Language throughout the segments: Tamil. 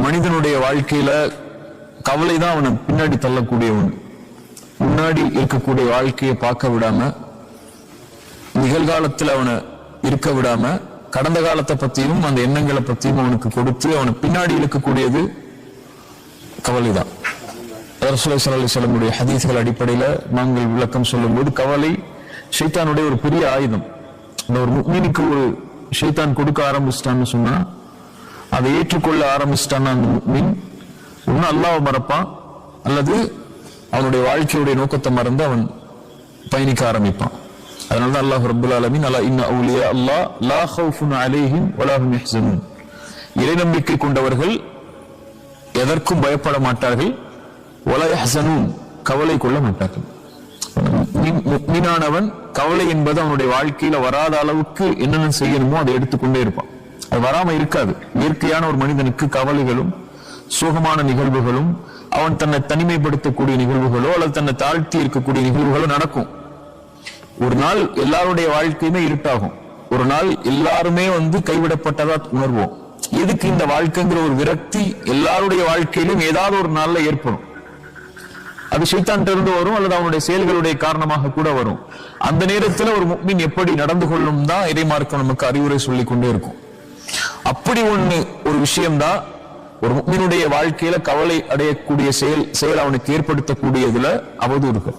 மனிதனுடைய வாழ்க்கையில கவலை தான் அவனை பின்னாடி தள்ளக்கூடிய ஒன்று. முன்னாடி இருக்கக்கூடிய வாழ்க்கையை பார்க்க விடாம, நிகழ்காலத்தில் அவனை இருக்க விடாம, கடந்த காலத்தை பத்தியும் அந்த எண்ணங்களை பத்தியும் அவனுக்கு கொடுத்து அவனை பின்னாடி இழுக்கக்கூடியது கவலை தான். ரசூலுல்லாஹி ஸல்லல்லாஹு அலைஹி வஸல்லம் ஹதீஸ்கள் அடிப்படையில நாங்கள் விளக்கம் சொல்லும் போது, கவலை ஷைத்தானுடைய ஒரு பெரிய ஆயுதம். ஒரு முஃமினுக்கு ஒரு ஷைத்தான் கொடுக்க ஆரம்பிச்சிட்டான்னு சொன்னா, அதை ஏற்றுக்கொள்ள ஆரம்பிச்சிட்டான்னா அந்த முஃமின் ஒன்னு அல்லாஹ்வை மறப்பான், அல்லது அவனுடைய வாழ்க்கையுடைய நோக்கத்தை மறந்து அவன் பயணிக்க ஆரம்பிப்பான். அதனாலதான் அல்லாஹ் ரப்பல் ஆலமீன் அலா இன்ன அவுலியா அல்லாஹ் லா ஹவுஃபுன் அலைஹிம் வலா ஹும் யஹ்ஸனூன், இறை நம்பிக்கை கொண்டவர்கள் எதற்கும் பயப்பட மாட்டார்கள், வலா யஹ்ஸனூன், கவலை கொள்ள மாட்டார்கள். முஃமினானவன் கவலை என்பது அவனுடைய வாழ்க்கையில வராத அளவுக்கு என்னென்ன செய்யணுமோ அதை எடுத்துக்கொண்டே இருப்பான். அது வராம இருக்காது. இயற்கையான ஒரு மனிதனுக்கு கவலைகளும் சோகமான நிகழ்வுகளும், அவன் தன்னை தனிமைப்படுத்தக்கூடிய நிகழ்வுகளோ அல்லது தன்னை தாழ்த்தி இருக்கக்கூடிய நிகழ்வுகளோ நடக்கும். ஒரு நாள் எல்லாருடைய வாழ்க்கையுமே இருட்டாகும். ஒரு நாள் எல்லாருமே கைவிடப்பட்டதா உணர்வோம். எதுக்கு இந்த வாழ்க்கைங்கிற ஒரு விரக்தி எல்லாருடைய வாழ்க்கையிலும் ஏதாவது ஒரு நாள்ல ஏற்படும். அது ஷைத்தான்கிட்ட இருந்து வரும், அல்லது அவனுடைய செயல்களுடைய காரணமாக கூட வரும். அந்த நேரத்தில் ஒரு முஃமின் எப்படி நடந்து கொள்ளும் தான் இறைமார்க்கம் நமக்கு அறிவுரை சொல்லிக் கொண்டே இருக்கும். அப்படி ஒரு விஷயம்தான் ஒரு முஃமினுடைய வாழ்க்கையில கவலை அடையக்கூடிய செயல் அவனுக்கு ஏற்படுத்தக்கூடியதுல அவதூறுகள்.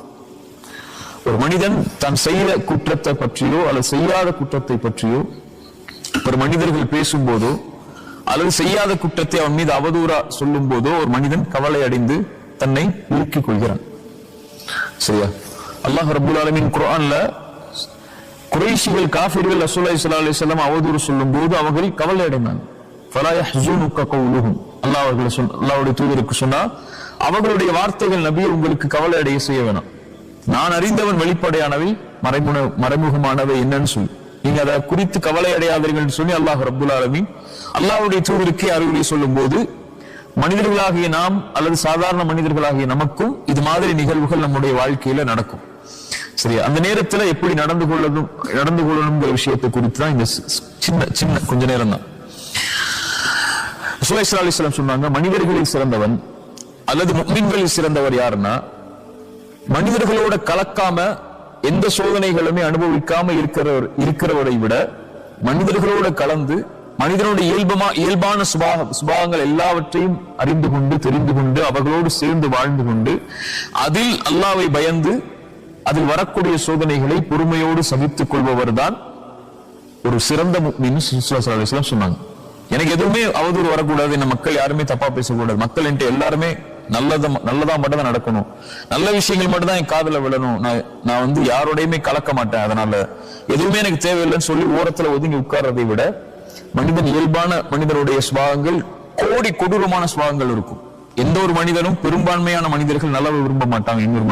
ஒரு மனிதன் தான் செய்த குற்றத்தை பற்றியோ அல்லது செய்யாத குற்றத்தை பற்றியோ ஒரு மனிதர்கள் பேசும்போதோ அல்லது செய்யாத குற்றத்தை அவன் மீது அவதூறா சொல்லும் போதோ ஒரு மனிதன் கவலை அடைந்து தன்னை இறுக்கிக் கொள்கிறான். சரியா? அல்லாஹ் ரப்பல் ஆலமீன் குர்ஆன்ல குறைஷிகள் காஃபிர்கள் ரசூலுல்லாஹி ஸல்லல்லாஹு அலைஹி வஸல்லம் அவதூறு சொல்லும் போது அவர்கள் கவலை அடைந்தாங்க. ஃபலா யஹ்ஸுனுக கவுலுஹும், அல்லாஹ்வுடைய தூதருக்கு சொன்னா, அவர்களுடைய வார்த்தைகள் நபியை உங்களுக்கு கவலை அடைய செய்ய வேணாம். நான் அறிந்தவன் வெளிப்படையானவை மறைமுகமானவை என்னன்னு சொல்லி நீங்க அதை குறித்து கவலை அடையாதீர்கள் சொல்லி அல்லாஹ் ரப்பல் ஆலமீன் அல்லாஹ்வுடைய தூதருக்கு அறிவுரை சொல்லும் போது, மனிதர்களாகிய நாம் அல்லது சாதாரண மனிதர்களாகிய நமக்கும் இது மாதிரி நிகழ்வுகள் நம்முடைய வாழ்க்கையில நடக்கும். சரியா? அந்த நேரத்துல எப்படி நடந்து கொள்ளணுங்கிற விஷயத்தை குறித்து தான் இந்த சின்ன கொஞ்ச நேரம் தான். ரசூலுல்லாஹி ஸல்லல்லாஹு அலைஹி வஸல்லம் சொன்னாங்க, மனிதர்களில் சிறந்தவன் அல்லது முஃமின்களில் சிறந்தவர் யாருன்னா, மனிதர்களோட கலக்காம எந்த சோதனைகளுமே அனுபவிக்காம இருக்கிறவரை விட மனிதர்களோட கலந்து மனிதனுடைய இயல்பான சுபாவங்கள் எல்லாவற்றையும் அறிந்து கொண்டு தெரிந்து கொண்டு அவர்களோடு சேர்ந்து வாழ்ந்து கொண்டு அதில் அல்லாஹ்வை பயந்து அதில் வரக்கூடிய சோதனைகளை பொறுமையோடு சகித்துக் கொள்பவர் தான் ஒரு சிறந்த முஃமின் ஸல்லல்லாஹு அலைஹி வஸல்லம் சொன்னாங்க. எனக்கு எதுவுமே அவதூறு வரக்கூடாது, இந்த மக்கள் யாருமே தப்பா பேசக்கூடாது, மக்கள் என்கிட்ட எல்லாருமே நல்லதா மட்டும் தான் நடக்கணும், நல்ல விஷயங்கள் மட்டும் தான் என் காதுல விழணும், நான் யாரோடையுமே கலக்க மாட்டேன், அதனால எதுவுமே எனக்கு தேவையில்லைன்னு சொல்லி ஓரத்துல ஒதுங்கி உட்கார்றதை விட மனிதனுடைய சுபாவங்கள் கொடூரமான சுபாவங்கள் இருக்கும். எந்த ஒரு மனிதனும், பெரும்பான்மையான மனிதர்கள் நல்லதை விரும்ப மாட்டாங்க. இன்னொரு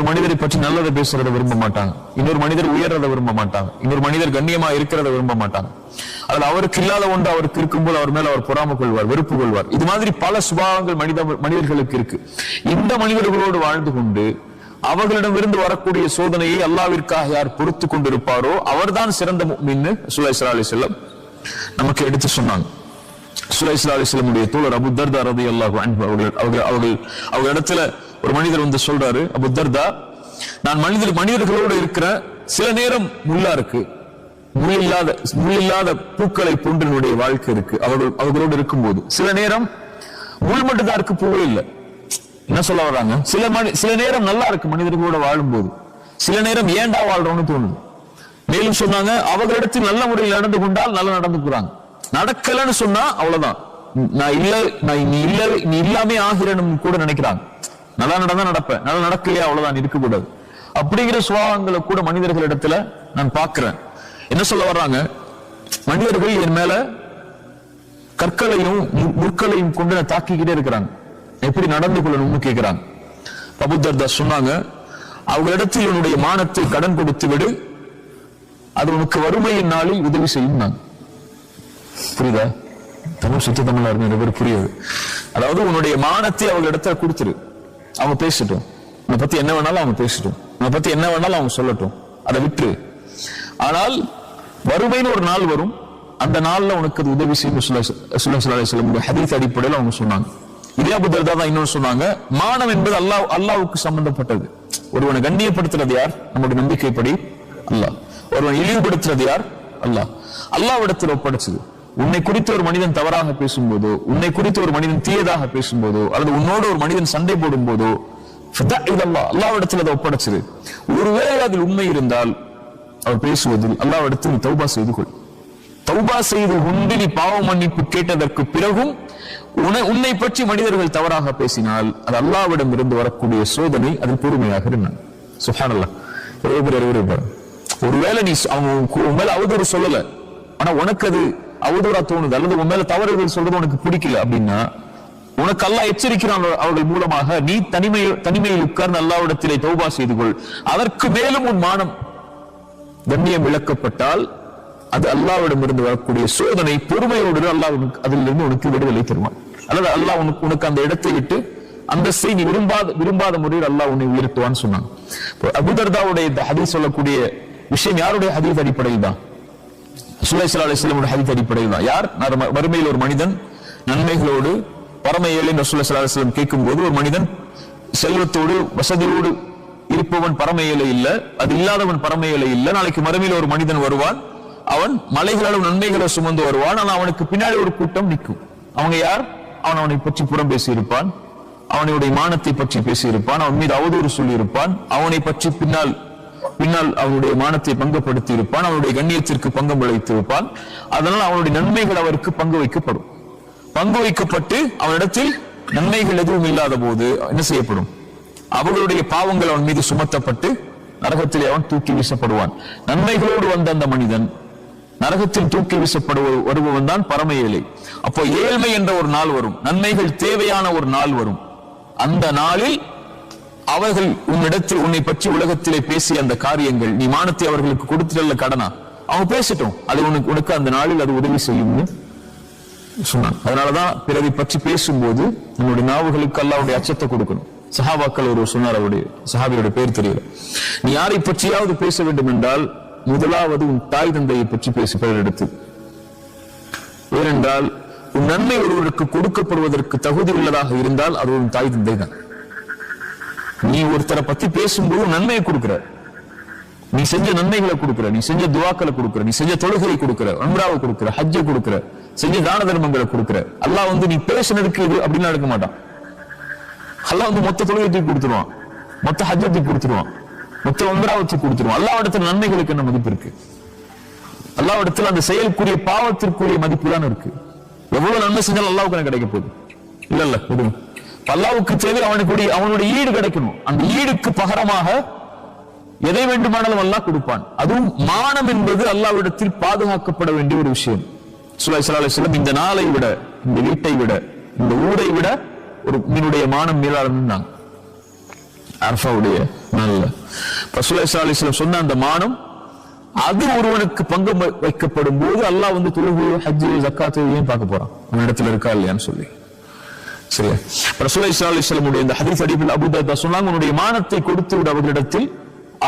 மனிதரை பற்றி நல்லதை பேசுறதை விரும்ப மாட்டாங்க. இன்னொரு மனிதர் உயர்றதை விரும்ப மாட்டாங்க. இன்னொரு மனிதர் கண்ணியமா இருக்கிறத விரும்ப மாட்டாங்க. அதில் அவருக்கு இல்லாத ஒன்று அவருக்கு இருக்கும்போது அவர் மேல அவர் பொறாமை கொள்வார், வெறுப்பு கொள்வார். இது மாதிரி பல சுபாவங்கள் மனிதர்களுக்கு இருக்கு. இந்த மனிதர்களோடு வாழ்ந்து கொண்டு அவர்களிடமிருந்து வரக்கூடிய சோதனையை அல்லாஹ்விற்காக யார் பொறுத்து கொண்டிருப்பாரோ அவர்தான் சிறந்த முஃமின் ரசூலுல்லாஹி ஸல்லல்லாஹு அலைஹி வஸல்லம் நமக்கு எடுத்து சொன்னாங்க. ரசூலுல்லாஹி ஸல்லல்லாஹு அலைஹி வஸல்லம் தோழர் அபூ தர்தா ரலியல்லாஹு அன்ஹு அவங்க இடத்துல ஒரு மனிதர் சொல்றாரு, அபூ தர்தா, நான் மனிதர்களோடு இருக்கிற சில நேரம் முள்ளா இருக்கு, முள்ளில்லாத பூக்களை போன்று என்னுடைய வாழ்க்கை இருக்கு அவர்களோடு இருக்கும்போது, சில நேரம் முள் மட்டும்தான் இருக்கு, பூவே இல்லை. என்ன சொல்ல வர்றாங்க? சில நேரம் நல்லா இருக்கு மனிதர்களோட வாழும் போது, சில நேரம் ஏண்டா வாழ்றோம்னு தோணுது. மேலும் சொன்னாங்க, அவர்களிடத்தில் நல்ல முறையில் நடந்து கொண்டால் நல்லா நடந்துக்கிறாங்க, நடக்கலன்னு சொன்னா அவ்வளவுதான், நீ இல்லாமே ஆகிறேன்னு கூட நினைக்கிறாங்க. நல்லா நடந்தா நடப்பேன், நல்லா நடக்கலையா அவ்வளவுதான், இருக்கக்கூடாது. அப்படிங்கிற சுபாவங்களை கூட மனிதர்களிடத்துல நான் பார்க்கிறேன். என்ன சொல்ல வர்றாங்க? மனிதர்கள் என் மேல கற்களையும் முற்களையும் கொண்டு தாக்கிக்கிட்டே இருக்கிறாங்க, எப்படி நடந்து கொள்ளணும்னு கேட்கிறாங்க. அபூ தர்தா சொன்னாங்க, அவர்களிடத்தில் உன்னுடைய மானத்தை கடன் கொடுத்து விடு, அது உனக்கு வறுமையின் நாளில் உதவி செய்யும். புரியுதா? தமிழ் சுத்த தமிழா இருக்கு, நிறைய பேர் புரியுது. அதாவது உன்னுடைய மானத்தை அவர்களிடத்துல கொடுத்துரு, அவங்க பேசட்டும், உன்னை பத்தி என்ன வேணாலும் அவங்க பேசட்டும், உன்னை பத்தி என்ன வேணாலும் அவங்க சொல்லட்டும், அதை விட்டு. ஆனால் வறுமைன்னு ஒரு நாள் வரும், அந்த நாள்ல உனக்கு அது உதவி செய்யும் சொல்ல ஹதீஸ் அடிப்படையில் அவங்க சொன்னாங்க. இதே அபூ தர்தா தான் இன்னொரு சொன்னாங்க, மானம் என்பது அல்லாஹ்வுக்கு சம்பந்தப்பட்டது. ஒருவனை கண்ணியப்படுத்துறது யார்? நம்முடைய நம்பிக்கைப்படி அல்லாஹ். ஒருவன் இழிவுபடுத்துறது யார்? அல்லாஹ். அல்லாஹ்விடத்தில் ஒப்படைச்சது. உன்னை குறித்து ஒரு மனிதன் தவறாக பேசும்போதோ, உன்னை குறித்து ஒரு மனிதன் தீயதாக பேசும்போதோ, அல்லது உன்னோடு ஒரு மனிதன் சண்டை போடும் போதோ அல்லாஹ்விடத்தில் அதை ஒப்படைச்சது. ஒருவேளை அதில் உண்மை இருந்தால் அவர் பேசுவதில் அல்லாஹ்விடத்தில் தௌபா செய்து கொள். தௌபா செய்து கொண்டு நீ பாவ மன்னிப்பு கேட்டதற்கு பிறகும் உன்னை பற்றி மனிதர்கள் தவறாக பேசினால் அது அல்லாஹ்விடம் இருந்து வரக்கூடிய சோதனை. அதில் பொறுமையாக இருந்தான். சுப்ஹானல்லாஹ். ஒருவேளை நீ அவங்க மேல அவதூறு சொல்லல, ஆனா உனக்கு அது அவதூறா தோணுது, அல்லது உன் மேல தவறுகள் சொல்றது உனக்கு பிடிக்கல அப்படின்னா உனக்கு அல்லாஹ் எச்சரிக்கிறான். அவர்கள் மூலமாக நீ தனிமையில் உட்கார்ந்து அல்லாஹ்விடத்திலே தௌபா செய்து கொள். அதற்கு மேலும் உன் மானம் கண்ணியம் இழக்கப்பட்டால் அது அல்லாஹ்விடம் இருந்து வரக்கூடிய சோதனை. பொறுமையோடு அல்லாஹ் அதிலிருந்து உனக்கு விடுதலை தருவான். அல்லது அல்லாஹ் உனக்கு அந்த இடத்தை விட்டு அந்த செய்தி விரும்பாத முறையில் அல்லாஹ் உன்னை உயர்த்துவான்னு சொன்னாங்க. அபூ தர்தாவுடைய இந்த ஹதீஸ் சொல்லக்கூடிய விஷயம் யாருடைய ஹதீஸ் அடிப்படையில் தான்? ரசூலுல்லாஹி ஸல்லல்லாஹு அலைஹி வஸல்லம் ஹதீஸ் அடிப்படையில் தான். யார்? மறுமையில் ஒரு மனிதன் நன்மைகளோடு பரம ஏழை ரசூலுல்லாஹி ஸல்லல்லாஹு அலைஹி வஸல்லம் கேட்கும்போது, ஒரு மனிதன் செல்வத்தோடு வசதியோடு இருப்பவன் பரம ஏழை இல்ல, அது இல்லாதவன் பரம ஏழை இல்ல. நாளைக்கு மறுமையில் ஒரு மனிதன் வருவான், அவன் மலைகளோடு நன்மைகளை சுமந்து வருவான். ஆனால் அவனுக்கு பின்னாடி ஒரு கூட்டம் நிற்கும். அவங்க யார்? அவனை பற்றி புறம் பேசி இருப்பான், அவனுடைய மானத்தை பற்றி பேசி இருப்பான், அவன் மீது அவதூறு சொல்லி இருப்பான், அவனை பற்றி பின்னால் அவனுடைய மானத்தை பங்கப்படுத்தி இருப்பான், அவனுடைய கண்ணியத்திற்கு பங்கம் விளைத்து இருப்பான். அதனால் அவனுடைய நன்மைகள் அவருக்கு பங்கு வைக்கப்படும். பங்கு வைக்கப்பட்டு அவனிடத்தில் நன்மைகள் எதுவும் இல்லாத போது என்ன செய்யப்படும்? அவர்களுடைய பாவங்கள் அவன் மீது சுமத்தப்பட்டு நரகத்திலே அவன் தூக்கி வீசப்படுவான். நன்மைகளோடு வந்த அந்த மனிதன் நரகத்தில் தூக்கி வருபவன் தான் பரம ஏழை. அப்போ ஏழ்மை என்ற ஒரு நாள் வரும், நன்மைகள் தேவையான ஒரு நாள் வரும். அந்த நாளில் அவர்கள் உன்னை பற்றி உலகத்திலே பேசிய அந்த காரியங்கள், நீ மானத்தை அவர்களுக்கு கொடுத்துடல கடனா, அவங்க பேசிட்டோம், அது உனக்கு அந்த நாளில் அது உதவி செய்யும் சொன்னான். அதனாலதான் பிறரை பற்றி பேசும்போது நம்முடைய நாவுகளுக்கு அல்லாஹ்வுடைய அச்சத்தை கொடுக்கணும். சஹாபாக்கள் ஒரு சொன்னார், அவருடைய சஹாபியோட பேர் தெரியல, நீ யாரை பற்றியாவது பேச வேண்டும் என்றால் முதலாவது உன் தாய் தந்தையை பற்றி பேசு பிறரிடத்து. ஏனென்றால் உன் நன்மை ஒருவருக்கு கொடுக்கப்படுவதற்கு தகுதி உள்ளதாக இருந்தால் அது உன் தாய் தந்தை தான். நீ ஒருத்தரை பத்தி பேசும்போது நன்மையை கொடுக்கிற, நீ செஞ்ச நன்மைகளை கொடுக்கிற, நீ செஞ்ச துவாக்களை கொடுக்கிற, நீ செஞ்ச தொழுகையை கொடுக்கிற, உம்ராவை கொடுக்கிற, ஹஜ்ஜை கொடுக்கிற, செஞ்ச தான தர்மங்களை கொடுக்கிற. அல்லாஹ் நீ பேசினதுக்கு இது அப்படின்னு எடுக்க மாட்டான். அல்லாஹ் மொத்த தொழுகைக்கு கொடுத்துருவான், மொத்த ஹஜ்ஜத்துக்கு கொடுத்துருவான், மொத்த உம்ராவுக்கு கொடுத்துருவான். அல்லாஹ்விடத்தில் நன்மைகளுக்கு என்ன மதிப்பு இருக்கு? அல்லாஹ்விடத்தில் அந்த செயலுக்குரிய பாவத்திற்குரிய மதிப்பு தான் இருக்கு. எவ்வளவு நன்மை செஞ்சாலும் அல்லாஹ்வுக்கு கிடைக்க போகுது இல்ல. அல்லாஹ்வுக்கு தேவை அவனுடைய ஈடு கிடைக்கணும். அந்த ஈடுக்கு பகரமாக எதை வேண்டுமானாலும் அல்லாஹ் கொடுப்பான். அதுவும் மானம் என்பது அல்லாஹ்விடத்தில் பாதுகாக்கப்பட வேண்டிய ஒரு விஷயம். ரசூலுல்லாஹி ஸல்லல்லாஹு அலைஹி வஸல்லம் இந்த நாளை விட, இந்த வீட்டை விட, இந்த ஊரை விட ஒரு மீனுடைய மானம் மேலாளன்னு அரஃபாவுடைய நாள்ல ரசூலுல்லாஹி ஸல்லல்லாஹு அலைஹி வஸல்லம் சொன்ன அந்த மானம், அது ஒருவனுக்கு பங்கு வைக்கப்படும் போது அல்லாஹ் தொழுகை, ஹஜ்ஜு, ஜக்காத் ஏன் பார்க்க போறான், அவன் இடத்துல இருக்கா இல்லையான்னு சொல்லி. சரியா? ரசூலுல்லாஹி ஸல்லல்லாஹு அலைஹி வஸல்லம் இந்த ஹதீஸ் அடிப்படையில் அபூ தர்தா சொன்னாங்க, உன்னுடைய மானத்தை கொடுத்து விட அவர்களிடத்தில்,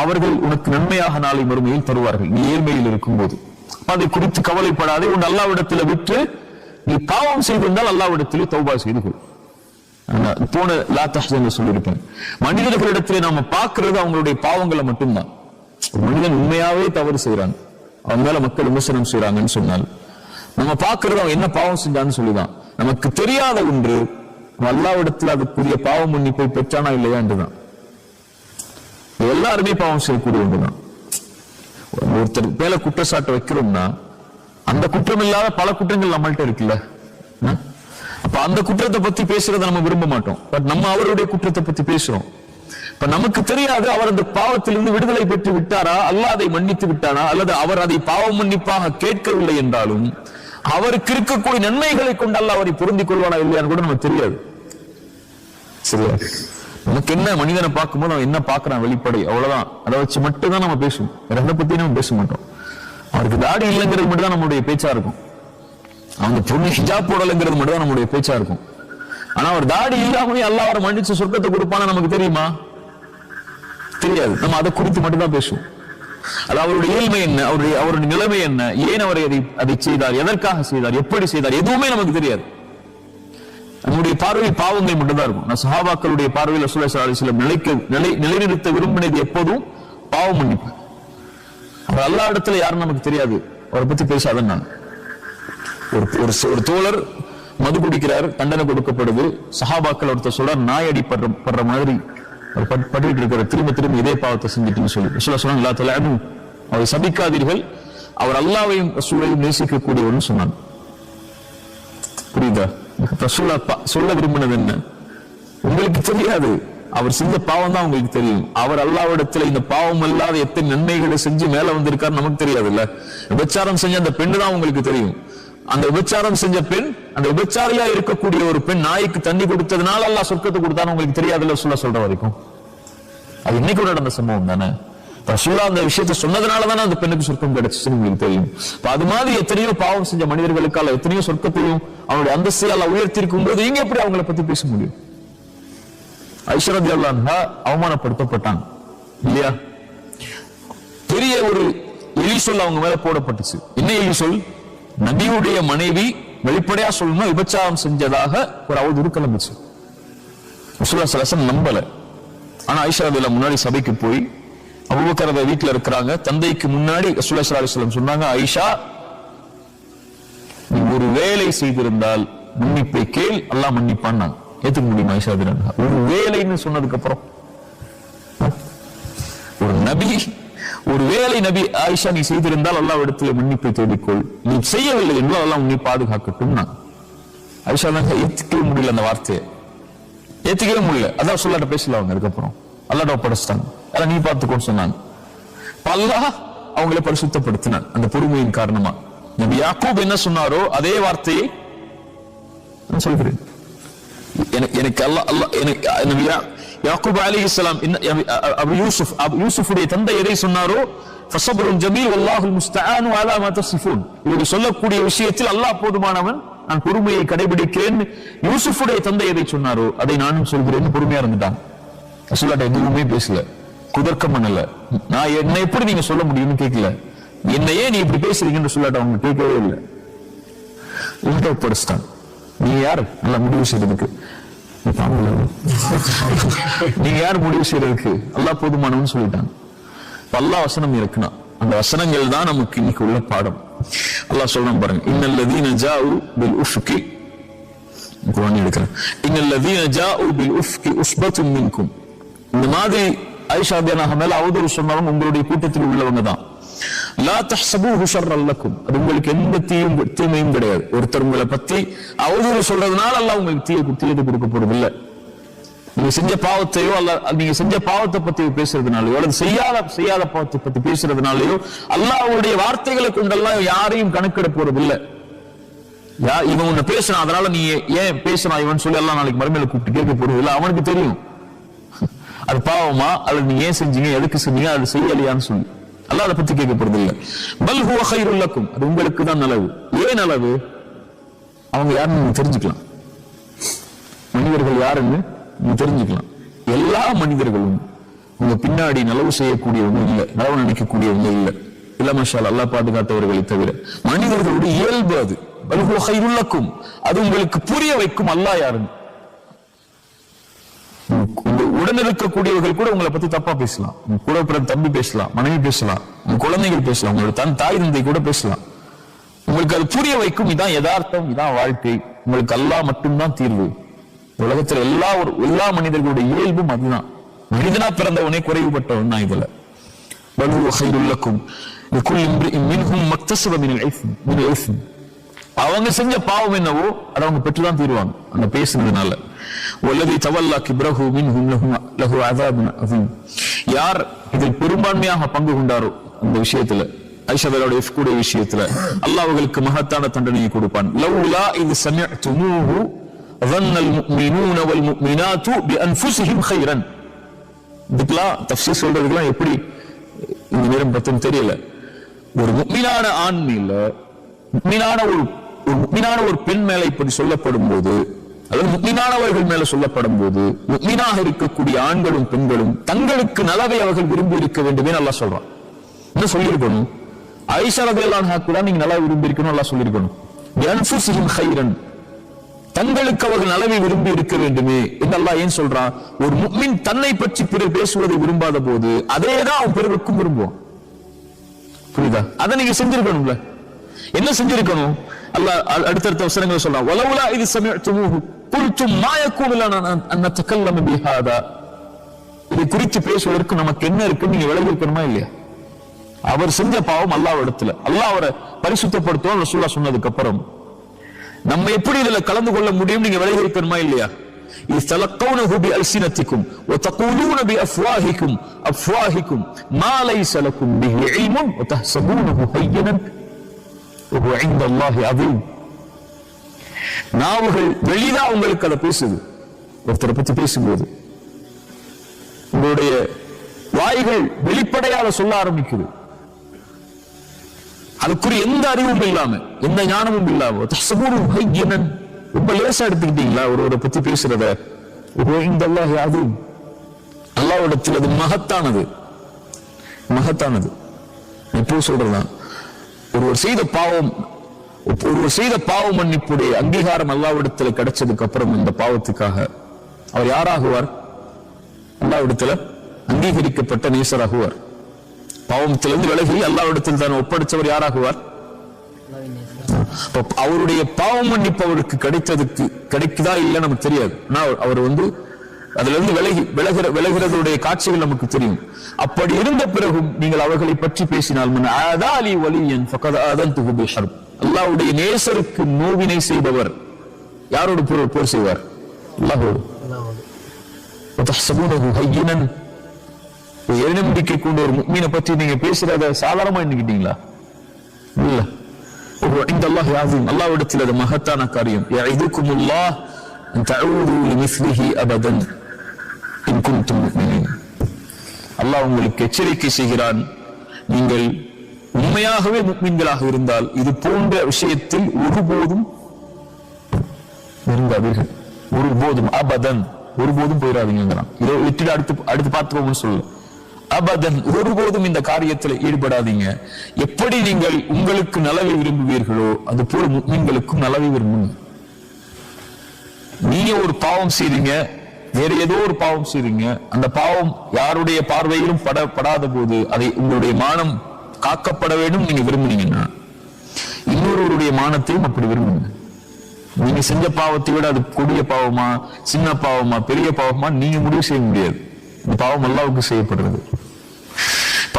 அவர்கள் உனக்கு நன்மையாக நாளை மறுமையில் தருவார்கள் நீ ஏழ்மையில் இருக்கும் போது. அதை குறித்து கவலைப்படாதே. உன் அல்லாஹ்விடத்தில் விட்டு நீ பாவம் செய்திருந்தால் அல்லாஹ்விடத்தில் தௌபா செய்து கொள். போன லா தஹ்சன் சொல்லியிருப்பேன். மனிதர்களிடத்திலே நாம பார்க்கிறது அவங்களுடைய பாவங்களை மட்டும்தான். மனிதன் உண்மையாவே தவறு செய்யறாங்க, அவன் மேல மக்கள் விமர்சனம் செய்யறாங்கன்னு சொன்னால் நம்ம பார்க்கிறது அவன் என்ன பாவம் செஞ்சான்னு சொல்லிதான். நமக்கு தெரியாத ஒன்று அல்லாஹ்விடத்தில் அதுக்குரிய பாவ மன்னிப்பை பெற்றானா இல்லையா என்றுதான். எல்லாருமே பாவம் செய்யக்கூடிய ஒன்றுதான். ஒருத்தர் மேல குற்றச்சாட்டு வைக்கிறோம்னா அந்த குற்றம் இல்லாத பல குற்றங்கள் நம்மள்ட்ட இருக்குல்ல. அப்ப அந்த குற்றத்தை பத்தி பேசுறதை நம்ம விரும்ப மாட்டோம். பட் நம்ம அவருடைய குற்றத்தை பத்தி பேசுறோம். இப்ப நமக்கு தெரியாது அவர் அந்த பாவத்திலிருந்து விடுதலை பெற்று விட்டாரா, அல்லாஹ் அதை மன்னித்து விட்டாரா, அல்லது அவர் அதை பாவ மன்னிப்பாக கேட்கவில்லை என்றாலும் அவருக்கு இருக்கக்கூடிய நன்மைகளை கொண்டு அல்லாஹ் அவரை பொருந்திக் கொள்வானா இல்லையான்னு கூட நமக்கு தெரியாது. சரியா? நமக்கு என்ன, மனிதனை பார்க்கும்போது அவன் என்ன பார்க்கறான் வெளிப்படை, அவ்வளவுதான். அதை வச்சு மட்டும்தான் நம்ம பேசுவோம், வேற எதை பத்தி நம்ம பேச மாட்டோம். அவருக்கு தாடி இல்லைங்கிறது மட்டும் தான் நம்மளுடைய பேச்சா இருக்கும். அவங்க பொண்ணு ஹிஜாப் போடலைங்கிறது மட்டும் தான் நம்மளுடைய பேச்சா இருக்கும். ஆனா அவர் தாடி இல்லாமலே அல்லாஹ் அவரை மன்னிச்சு சொர்க்கத்தை கொடுப்பானா நமக்கு தெரியுமா? தெரியாது. நம்ம அதை குறித்து மட்டும் தான் பேசுவோம். அது அவருடைய இயல்மை என்ன, அவருடைய நிலைமை என்ன, ஏன் அவர் அதை செய்தார், எதற்காக செய்தார், எப்படி செய்தார், எதுவுமே நமக்கு தெரியாது. நம்முடைய பார்வையில் பாவங்கள் மட்டும்தான் இருக்கும். நான் சஹாபாக்களுடைய பார்வையில் ரசூலுல்லாஹி ஸல்லல்லாஹு அலைஹி வஸல்லம் நிலைநிறுத்த விரும்பினது எப்போதும் பாவம் மன்னிப்பு. அவர் அல்லாஹ் இடத்துல யாரும் நமக்கு தெரியாது, அவரை பத்தி பேசாதான். நான் ஒரு தோழர் மது குடிக்கிறார், தண்டனை கொடுக்கப்படுது. சஹாபாக்கள் ஒருத்தர் சொல்ற நாய் அடிப்படுற மாதிரி பட்டுட்டு இருக்கிற, திரும்ப திரும்ப இதே பாவத்தை செஞ்சுட்டுன்னு சொல்லி ரசூலுல்லாஹி சொன்னாங்க, லா தலஅனு, அவரை சபிக்காதீர்கள், அவர் அல்லாஹ்வையும் ரசூலையும் நேசிக்கக்கூடியவர்னு சொன்னாங்க. புரியுதா? ரசூலுல்லாஹ் சொல்ல விரும்பினது என்ன? உங்களுக்கு தெரியாது, அவர் செஞ்ச பாவம் தான் உங்களுக்கு தெரியும். அவர் அல்லாஹ்விடத்துல இந்த பாவம் இல்லாத எத்தனை நன்மைகளை செஞ்சு மேல வந்திருக்காரு நமக்கு தெரியாது இல்ல. விபச்சாரம் செஞ்ச அந்த பெண்ணு தான் உங்களுக்கு தெரியும். அந்த விபச்சாரம் செஞ்ச பெண், அந்த விபச்சாரியா இருக்கக்கூடிய ஒரு பெண் நாய்க்கு தண்ணி கொடுத்ததுனால அல்லாஹ் சொர்க்கத்தை கொடுத்தான்னு உங்களுக்கு தெரியாதுல்ல சொல்ற வரைக்கும். அது இன்னைக்கு நடந்த சம்பவம் தானே. ரசூலுல்லாஹ் அந்த விஷயத்தை சொன்னதுனாலதானே அந்த பெண்ணுக்கு சொர்க்கம் கிடைச்சுன்னு உங்களுக்கு தெரியும். அது மாதிரி எத்தனையோ பாவம் செஞ்ச மனிதர்களுக்கால எத்தனையோ சொர்க்கத்தையும் அவனுடைய அந்தஸ்தையால உயர்த்திருக்கும் போது நீங்க எப்படி அவங்களை பத்தி பேச முடியும்? ஆயிஷா ரலியல்லாஹு அன்ஹா அவமானப்படுத்தப்பட்டாங்க இல்லையா? பெரிய ஒரு எலி சொல் அவங்க மேல போடப்பட்டுச்சு. என்ன எலி சொல்? நபியுடைய மனைவி வெளிப்படையா சொல்லணும் விபச்சாரம் செஞ்சதாக ஒரு அவதூறு கிளம்பிச்சு. ரசூலுல்லாஹி ஸல்லல்லாஹு அலைஹி வஸல்லம் நம்பல. ஆனா ஆயிஷா ரலியல்லாஹு முன்னாடி சபைக்கு போய் அபூபக்கர் வீட்டுல இருக்கிறாங்க, தந்தைக்கு முன்னாடி ரசூலுல்லாஹி ஸல்லல்லாஹு அலைஹி வஸல்லம் சொன்னாங்க, ஆயிஷா நீ ஒரு வேலை செய்திருந்தால் மன்னிப்பை கேள், அல்லாஹ் மன்னிப்பான். ஏத்துக்க முடியுமா ஆயிஷா ரலியல்லாஹு அன்ஹா? ஒரு வேலைன்னு சொன்னதுக்கு அப்புறம் ஒரு நபி, ஒரு வேலை நபி ஆயிஷா நீ செய்திருந்தால் அல்லாஹ் இடத்துல மன்னிப்பை தேடிக்கொள், நீ செய்யவில்லை என்றால் அல்லாஹ் உன்னை பாதுகாக்கட்டும். ஆயிஷா ஏத்துக்கவே முடியல, அந்த வார்த்தையை ஏத்துக்கவே முடியல. அதான் சொல்லாட்ட பேசல அவங்க. அதுக்கப்புறம் அல்லாஹ்ட்ட ஒப்படைச்சிட்டாங்க, அதான் நீ பார்த்துக்கோன்னு சொன்னாங்க. அல்லாஹ் அவங்களை பரிசுத்தப்படுத்தினான் அந்த பொறுமையின் காரணமா. நபி யாக்கூப் என்ன சொன்னாரோ அதே வார்த்தையை நான் சொல்கிறேன். எனக்கு அல்லாஹ் எனக்கு யாக்கூப் அலைஹிஸ்ஸலாம் யூசுஃபுடைய தந்தை எதை சொன்னாரோ, ஃபஸப்ருன் ஜமீல் வல்லாஹுல் முஸ்தஆனு அலா மா தஸிஃபூன், இவர்கள் சொல்லக்கூடிய விஷயத்தில் அல்லாஹ் போதுமானவன், நான் பொறுமையை கடைபிடிக்கிறேன். யூசுஃபுடைய தந்தை எதை சொன்னாரோ அதை நானும் சொல்கிறேன். பொறுமையா இருந்துட்டான். ரசூலுல்லாஹ் எதுவுமே பேசல, குதர்க்கம் பண்ணல. நான் என்ன எப்படி நீங்க சொல்ல முடியும்னு கேட்கல. என்னையே நீ இப்படி பேசுறீங்கன்னு ரசூலுல்லாஹ் அவங்க கேட்கவே இல்லை. உள்ட ஒப்படைச்சிட்டான். நீ யார் நல்லா முடிவு செய்யறதுக்கு? நீங்க யார் முடிவு செய்யறதுக்கு? அல்லாஹ் போதுமானவன்னு சொல்லிட்டாங்க. அல்லாஹ் வசனம் இருக்குன்னா அந்த வசனங்கள் தான் நமக்கு இன்னைக்கு உள்ள பாடம். அல்லாஹ் சொல்றான் பாருங்க, இன்னல்லதீன ஜாஉ பில் உஃப்கி, குர்ஆன் எடுக்கிறேன், இன்னல்லதீன ஜாஉ பில் உஃப்கி உஸ்பத்தும் மின்கும். இந்த மாதிரி ஆயிஷா ரலியல்லாஹு மேல அவதூறு சொன்னவங்க உங்களுடைய கூட்டத்தில் உள்ளவங்க தான். லா தஹ்சபூஹு ஷர்ரல் லக்கும், அது உங்களுக்கு எந்த தீமையும் கிடையாது. ஒருத்தர் உங்களை பத்தி அவதூறு சொல்றதுனால அல்லாஹ் உங்களுக்கு தீயது கொடுக்க போறது இல்ல. நீங்க செஞ்ச பாவத்தையோ நீங்க செஞ்ச பாவத்தை பத்தி பேசுறதுனாலயோ அல்லது செய்யாத பாவத்தை பத்தி பேசுறதுனாலயோ அல்லாஹ்வுடைய வார்த்தைகளை கொண்டெல்லாம் யாரையும் கணக்கிட போறது இல்ல. இவன் உன்னை பேசுறான் அதனால நீ ஏன் பேசுறான் இவன் சொல்லி எல்லாம் நாளைக்கு மறுமையில கூப்பிட்டு கேட்க போறது இல்ல. அவனுக்கு தெரியும் அது பாவமா அல்லது நீ ஏன் செஞ்சீங்க, எதுக்கு செஞ்சீங்க, அது செய்யலையான்னு சொல்லி அல்லாஹ் அதை பத்தி கேட்க போறது இல்ல. பல் ஹுவ கைருல் லக்கும், அது உங்களுக்கு தான் நலவு. ஏன் நலவு? அவங்க யாருன்னு நீங்க தெரிஞ்சுக்கலாம். மனிதர்கள் யாருன்னு நீங்க தெரிஞ்சுக்கலாம். எல்லா மனிதர்களும் உங்க பின்னாடி நலவு செய்யக்கூடியவங்க இல்ல, நலவு நினைக்கக்கூடியவங்க இல்ல. இல்ல மாஷா அல்லாஹ் பாதுகாத்தவர்களை தவிர மனிதர்களுடைய இயல்பு அது. பல் ஹுவ கைருல் லக்கும், அது உங்களுக்கு புரிய வைக்கும் அல்லாஹ் யாருன்னு. உடன் இருக்கக்கூடியவர்கள் கூட உங்களை பத்தி தப்பா பேசலாம். கூட பிறந்த தம்பி பேசலாம், மனைவி பேசலாம், உங்க குழந்தைகள் பேசலாம், உங்களோட தாய் தந்தை கூட பேசலாம். உங்களுக்கு அது புரிய வைக்கும், இதான் யதார்த்தம், இதான் வாழ்க்கை, உங்களுக்கு அல்லாஹ் மட்டும்தான் தீர்வு. உலகத்துல எல்லா மனிதர்களுடைய இயல்பும் அதுதான். மனிதனா பிறந்தவனே குறைவுபட்டவன் தான். இதுல அவங்க செஞ்ச பாவம் என்னவோ அதை அவங்க பெற்றுதான் தீருவாங்க அந்த பேசுனதுனால. யார் இதில் பெரும்பான்மையாக பங்கு கொண்டாரோ அந்த விஷயத்துல, ஐஷாவுடைய விஷயத்துல அல்லாஹ் அவர்களுக்கு மகத்தான தண்டனையை கொடுப்பான். லவ்லா இது சமிஅதுமூஹு ظن المؤمنون والمؤمنات بانفسهم خيرا. இதுக்கெல்லாம் தஃப்சீர் சொல்றதுக்கெல்லாம் எப்படி இந்த நேரம் பத்தும் தெரியல. ஒரு முஃமினான ஆண் மேல முஃமினான ஒரு பெண் மேல இப்படி சொல்லப்படும் போது, அதாவது முஃமினானவர்கள் மேல சொல்லப்படும் போது, முஃமினாக இருக்கக்கூடிய ஆண்களும் பெண்களும் தங்களுக்கு நலவை அவர்கள் விரும்பி இருக்க வேண்டுமே அல்லாஹ் சொல்றான். என்ன சொல்லியிருக்கணும்? ஆயிஷா ரலியல்லாஹு அன்ஹா கூட நீங்க நல்லா விரும்பி இருக்கணும், நல்லா சொல்லியிருக்கணும். யன்ஃபுஸுஹும் கைரன், தங்களுக்கு அவர்கள் நலவை விரும்பி இருக்க வேண்டுமே என்று அல்லாஹ் ஏன் சொல்றான்? ஒரு முஃமின் தன்னை பற்றி பிறர் பேசுவதை விரும்பாத போது அதேதான் அவன் பிறருக்கும் விரும்புவான். புரியுதா? அதை நீங்க செஞ்சிருக்கணும்ல. என்ன செஞ்சிருக்கணும்? அல்லாஹ் அடுத்தடுத்த வசனங்களை சொல்றான். வலவுலா இது சமிஅ்துமூஹு குல்தும் மா யகூனு லனா அன் நதகல்லம பிஹாதா. இது குறித்து பேசுவதற்கு நமக்கு என்ன இருக்கு நீங்க விலகி இருக்கணுமா இல்லையா? அவர் செஞ்ச பாவம் அல்லாஹ் இடத்துல, அல்லாஹ் அவரை பரிசுத்தப்படுத்தும் ரசூலுல்லாஹ் சொன்னதுக்கு அப்புறம் நம்ம எப்படி இதுல கலந்து கொள்ள முடியும்? நீங்க விலகி இருக்கணுமா இல்லையா? இஸ்தலகூனஹு பிஅல்சினத்திக்கும் வதகூலூன பிஅஃவாஹிக்கும் அஃவாஹிக்கும் மா லைஸ லகும் பிஹி இல்முன் வதஹ்சபூனஹு ஹய்யனன் வஹுவ இன்தல்லாஹி அதீம். நாவுகள் வெளிதா உங்களுக்கு அதை பேசுது. ஒருத்தரை பத்தி பேசும்போது உங்களுடைய வாய்கள் வெளிப்படையாக சொல்ல ஆரம்பிக்குது. அதுக்குரிய எந்த அறிவும் இல்லாம, எந்த ஞானமும் இல்லாம ரொம்ப லேசா எடுத்துக்கிட்டீங்களா ஒருவரை பத்தி பேசுறத? அல்லாஹ்விடத்தில் அது மகத்தானது, மகத்தானது. இப்போ சொல்றதான் ஒருவர் செய்த பாவ மன்னிப்புடைய அங்கீகாரம் அல்லாஹ்விடத்தில் கிடைச்சதுக்கு அப்புறம் இந்த பாவத்துக்காக அவர் யாராகுவார்? அல்லாஹ்விடத்தில் அங்கீகரிக்கப்பட்ட நேசராகுவார். பாவத்திலிருந்து விலகி அல்லாஹ்விடத்தில் தான் ஒப்படைச்சவர் யாராகுவார்? அவருடைய பாவம் மன்னிப்பு அவருக்கு கிடைக்குதா இல்ல நமக்கு தெரியாது. அவர் அதுல இருந்து விலகிறதுடைய காட்சிகள் நமக்கு தெரியும். அப்படி இருந்த பிறகும் நீங்கள் அவர்களை பற்றி பேசினால் அல்லாஹ்வுடைய நேசருக்கு நோவினை செய்தவர் யாரோடு போர் செய்வார்? அல்லாஹ்வோடு. நம்பிக்கை கொண்ட ஒரு முஃமினை பற்றி நீங்க பேசுறத சாதாரணமா எண்ணிக்கிட்டீங்களா? இல்ல. இன்தல்லாஹி அஸீம், அல்லாஹ்விடத்தில் அது மகத்தான காரியம். யஇதுகுமுல்லாஹ் அன் தஊது லிமிஸ்லிஹி அபதன் இன் குன்தும் முஃமினீன். அல்லாஹ் உங்களுக்கு எச்சரிக்கை செய்கிறான், நீங்கள் உண்மையாகவே முஃமின்களாக இருந்தால் இது போன்ற விஷயத்தில் ஒருபோதும் நெருங்காதீர்கள். ஒருபோதும், அபதன், ஒருபோதும் போயிடாதீங்கிறான். இதை விட்டுட்டு அடுத்து பார்த்துக்கோங்கன்னு சொல்லு. அபதன், ஒருபோதும் இந்த காரியத்தில் ஈடுபடாதீங்க. எப்படி நீங்கள் உங்களுக்கு நலவை விரும்புவீர்களோ அது போல முஃமின்களுக்கும் நலவை விரும்புங்க. நீங்க ஒரு பாவம் செய்றீங்க, வேற ஏதோ ஒரு பாவம் செய்றீங்க, அந்த பாவம் யாருடைய பார்வையிலும் படாத போது அதை உங்களுடைய மானம் காக்கப்பட வேண்டும் நீங்க விரும்புனீங்கன்னா இன்னொருவருடைய மானத்தையும் அப்படி விரும்புங்க. நீங்க செஞ்ச பாவத்தை விட அது கொடிய பாவமா, சின்ன பாவமா, பெரிய பாவமா நீங்க முடிவு செய்ய முடியாது. இந்த பாவம் அல்லாஹ்வுக்கு செய்யப்படுறது.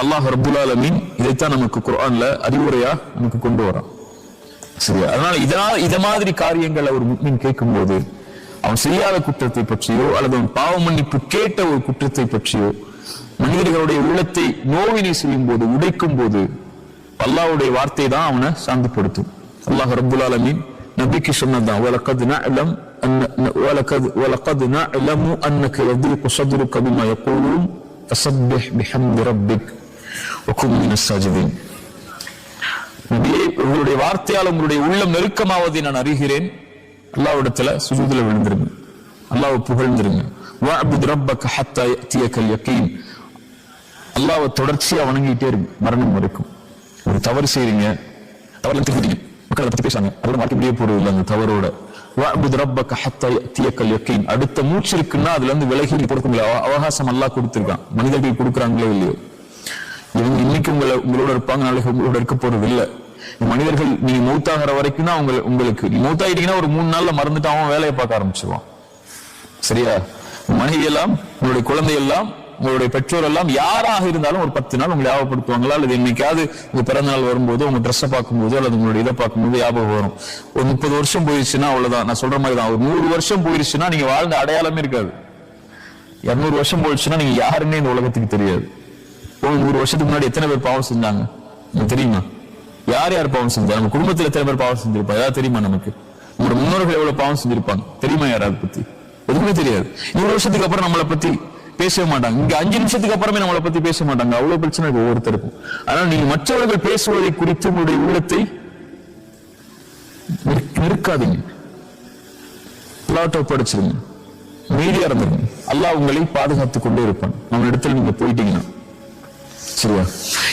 அல்லாஹ் ரப்புல் ஆலமீன் இதைத்தான் நமக்கு குர்ஆன்ல அறிவுரையா நமக்கு கொண்டு வரான். சரியா? அதனால இத மாதிரி காரியங்கள் ஒரு முஃமின் கேட்கும் போது அவன் செய்யாத குற்றத்தை பற்றியோ அல்லது அவன் பாவ மன்னிப்பு கேட்ட ஒரு குற்றத்தை பற்றியோ மனிதர்களுடைய உள்ளத்தை நோவினை செய்யும் போது, உடைக்கும் போது அல்லாஹ்வுடைய வார்த்தை தான் அவனை சாந்தப்படுத்தும். அல்லாஹ் ரப்புல் ஆலமீன் நபிக்கு சொன்னதான், وَلَقَدْ نَعْلَمُ أَنَّكَ يَضِيقُ صَدْرُكَ بِمَا يَقُولُونَ فَسَبِّحْ بِحَمْدِ رَبِّكَ وَكُن مِنَ السَّاجِدِينَ. நபியே, உங்களுடைய வார்த்தையால் உங்களுடைய உள்ளம் நெருக்கமாவதை நான் அறிகிறேன். அல்லாஹ்விடத்துல சுஜூதுல விழுந்துருங்க, அல்லாஹ்வை புகழ்ந்துருங்க. وَاعْبُدْ رَبَّكَ حَتَّى يَأْتِيَكَ الْيَقِينُ. அல்லாஹ்வை தொடர்ச்சியா வணங்கிட்டே இருங்க மரணம் வரைக்கும். ஒரு தவறு செய்றீங்க, தவறுல திருத்திட்டீங்க, மக்கள் அதை பத்தி பேசுறாங்க, அதோட மாட்டி முடிய போறது இல்லை அந்த தவறோட. وَاعْبُدْ رَبَّكَ حَتَّى يَأْتِيَكَ الْيَقِينُ. அடுத்த மூச்சு இருக்குன்னா அதுல இருந்து விலகி கொடுக்க முடியல அவகாசம் அல்லாஹ் கொடுத்திருக்கான். மனிதர்கள் கொடுக்குறாங்களோ இல்லையோ, இவங்க இன்னைக்கு உங்களோட இருப்பாங்க, நாளைக்கு உங்களோட இருக்க போறது இல்லை. மனிதர்கள் நீங்க மௌத்தாகிற வரைக்கும் தான் உங்களுக்கு மௌத்தாயிட்டீங்கன்னா ஒரு 3 நாள்ல மறந்துட்டு அவன் வேலையை பார்க்க ஆரம்பிச்சிருவான். சரியா? மனைவி எல்லாம், உங்களுடைய குழந்தை எல்லாம், உங்களுடைய பெற்றோர் எல்லாம் யாராக இருந்தாலும் ஒரு 10 நாள் உங்களை ஞாபகப்படுத்துவாங்களா? அல்லது என்னைக்காவது உங்க பிறந்த நாள் வரும்போது உங்க ட்ரெஸ்ஸை பார்க்கும்போது அல்லது உங்களுடைய இதை பார்க்கும்போது ஞாபகம் வரும். ஒரு 30 வருஷம் போயிருச்சுன்னா அவ்வளவுதான். நான் சொல்ற மாதிரி தான். ஒரு 100 வருஷம் போயிருச்சுன்னா நீங்க வாழ்ந்த அடையாளமே இருக்காது. 200 வருஷம் போயிடுச்சுன்னா நீங்க யாருன்னே இந்த உலகத்துக்கு தெரியாது. 100 வருஷத்துக்கு முன்னாடி எத்தனை பேர் பாவம் செஞ்சாங்க தெரியுமா? யார் யார் பாவம் செஞ்சா? நம்ம குடும்பத்தில் எத்தனை பேர் பாவம் செஞ்சிருப்பா ஏதாவது தெரியுமா? நமக்கு நம்மளோட முன்னோர்கள் எவ்வளவு பாவம் செஞ்சிருப்பாங்க தெரியுமா? யாராவது பத்தி எதுவுமே தெரியாது. 100 வருஷத்துக்கு அப்புறம் நம்மளை பத்தி பேசவே மாட்டாங்க. இங்க 5 நிமிஷத்துக்கு அப்புறமே நம்மளை பத்தி பேச மாட்டாங்க. அவ்வளவு பிரச்சனை இருக்கு ஒவ்வொருத்தருக்கும். அதனால நீங்க மற்றவர்கள் பேசுவதை குறித்து உங்களுடைய உள்ளத்தை நிற்காதீங்க, படிச்சிருங்க, மீடியா இருந்துருங்க. அல்லாஹ் உங்களை பாதுகாத்துக் கொண்டே இருப்பான் நம்ம இடத்துல நீங்க போயிட்டீங்கன்னா. சரியா?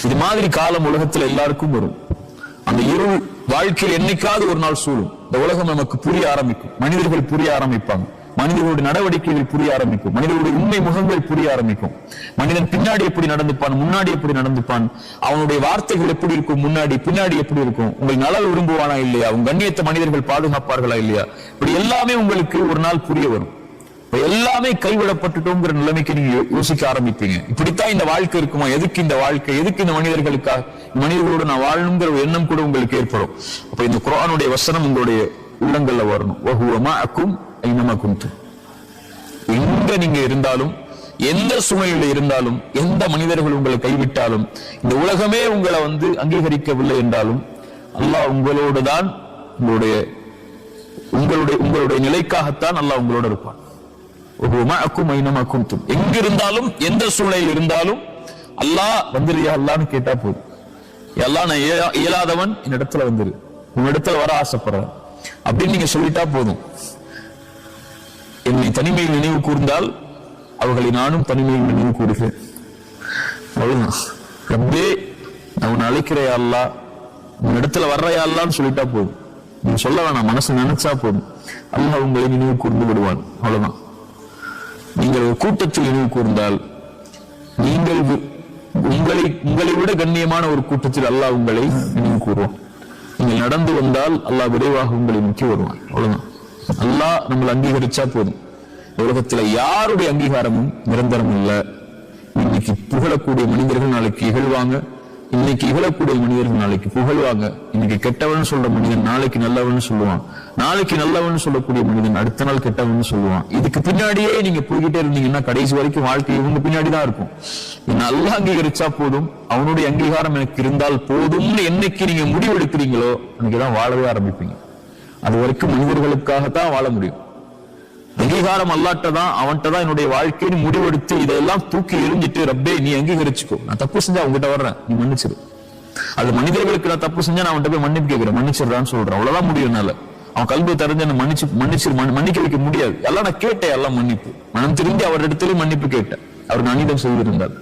இது மாதிரி காலம் உலகத்துல எல்லாருக்கும் வரும். அந்த இருள் வாழ்க்கையில் என்னைக்காவது ஒரு நாள் சூழும். இந்த உலகம் நமக்கு புரிய ஆரம்பிக்கும், மனிதர்கள் புரிய ஆரம்பிப்பாங்க, மனிதர்களுடைய நடவடிக்கைகள் புரிய ஆரம்பிக்கும், மனிதர்களுடைய உண்மை முகங்கள் புரிய ஆரம்பிக்கும். மனிதன் பின்னாடி எப்படி நடந்துப்பான், முன்னாடி எப்படி நடந்துப்பான், அவனுடைய வார்த்தைகள் எப்படி இருக்கும், முன்னாடி பின்னாடி எப்படி இருக்கும், உங்கள் நலல் விரும்புவானா இல்லையா, உங்க கண்ணியத்தை மனிதர்கள் பாதுகாப்பார்களா இல்லையா, இப்படி எல்லாமே உங்களுக்கு ஒரு நாள் புரிய வரும். எல்லாமே கைவிடப்பட்டுட்டோங்கிற நிலைமைக்கு நீங்க யோசிக்க ஆரம்பிப்பீங்க. இப்படித்தான் இந்த வாழ்க்கை இருக்குமா, எதுக்கு இந்த வாழ்க்கை, எதுக்கு இந்த மனிதர்களுக்காக, மனிதர்களோடு நான் வாழணுங்கிற ஒரு எண்ணம் கூட உங்களுக்கு ஏற்படும். அப்ப இந்த குர்ஆனுடைய வசனம் உங்களுடைய உள்ளங்கள்ல வரணும். வஹுவ மஅக்கும் ஐனமா குன்தும். எங்க நீங்க இருந்தாலும், எந்த சூழ்நிலையில இருந்தாலும், எந்த மனிதர்கள் உங்களை கைவிட்டாலும், இந்த உலகமே உங்களை அங்கீகரிக்கவில்லை என்றாலும், அல்லாஹ் உங்களோடு தான், உங்களுடைய நிலைக்காகத்தான் அல்லாஹ் உங்களோட இருப்பான். எங்க இருந்தாலும், எந்த சூழ்நிலையில் இருந்தாலும் அல்லாஹ் வந்துருயா அல்லான்னு கேட்டா போதும். எல்லாம் நான் இயலாதவன், இந்த இடத்துல வந்துரு, உங்க இடத்துல வர ஆசைப்படுறேன் அப்படின்னு நீங்க சொல்லிட்டா போதும். என்னை தனிமையில் நினைவு கூர்ந்தால் அவர்களை நானும் தனிமையில் நினைவு கூறுகிறேன். அவ்வளவுதான். ரப்பே நான் உன்னை அழைக்கிறையா அல்லாஹ், உங்க இடத்துல வர்றையா அல்லான்னு சொல்லிட்டா போதும். நீங்க சொல்ல வேணாம், மனசு நினைச்சா போதும், அல்லாஹ் உங்களை நினைவு கூர்ந்து விடுவான். அவ்வளவுதான். நீங்கள் ஒரு கூட்டத்தில் நினைவு கூர்ந்தால், நீங்கள் உங்களை விட கண்ணியமான ஒரு கூட்டத்தில் அல்லாஹ் உங்களை நினைவு கூறுவான். நீங்கள் நடந்து வந்தால் அல்லாஹ் விரைவாக உங்களை நோக்கி வருவான். அவ்வளவுதான். அல்லாஹ் நம்மளை அங்கீகரிச்சா போதும். உலகத்துல யாருடைய அங்கீகாரமும் நிரந்தரம் இல்லை. இன்னைக்கு புகழக்கூடிய மனிதர்கள் நாளைக்கு இகழ்வாங்க, இன்னைக்கு இகழக்கூடிய மனிதர்கள் நாளைக்கு புகழ்வாங்க. இன்னைக்கு கெட்டவன் சொல்ற மனிதன் நாளைக்கு நல்லவன் சொல்லுவான், நாளைக்கு நல்லவன் சொல்லக்கூடிய மனிதன் அடுத்த நாள் கெட்டவன் சொல்லுவான். இதுக்கு பின்னாடியே நீங்க போய்கிட்டே இருந்தீங்கன்னா கடைசி வரைக்கும் வாழ்க்கை இவங்க பின்னாடிதான் இருக்கும். நல்லா அங்கீகரிச்சா போதும், அவனுடைய அங்கீகாரம் எனக்கு இருந்தால் போதும்னு என்னைக்கு நீங்க முடிவெடுக்கிறீங்களோ அன்னைக்குதான் வாழவே ஆரம்பிப்பீங்க. அது வரைக்கும் மனிதர்களுக்காகத்தான் வாழ முடியும். அங்கீகாரம் அல்லாட்டதான், அவன்கிட்ட தான் என்னுடைய வாழ்க்கைன்னு முடிவெடுத்து இதெல்லாம் தூக்கி எரிஞ்சிட்டு, ரப்பே நீ அங்கீகரிச்சுக்கோ, நான் தப்பு செஞ்சா உங்ககிட்ட வர்றேன், நீ மன்னிச்சிரு. அது மனிதர்களுக்கு நான் தப்பு செஞ்சா நான் அவன்கிட்ட போய் மன்னிப்பு கேட்கிறேன், மன்னிச்சிடறான்னு சொல்றேன். அவ்வளவுதான் முடியும். என்னால அவன் கல்வி தெரிஞ்ச மன்னிக்க வைக்க முடியாது. எல்லாம் நான் கேட்டேன், எல்லாம் மன்னிப்பு, மனம் திரும்பி அவர் இடத்துலயும் மன்னிப்பு கேட்டேன், அவருக்கு அநீதம் செய்திருந்தார்.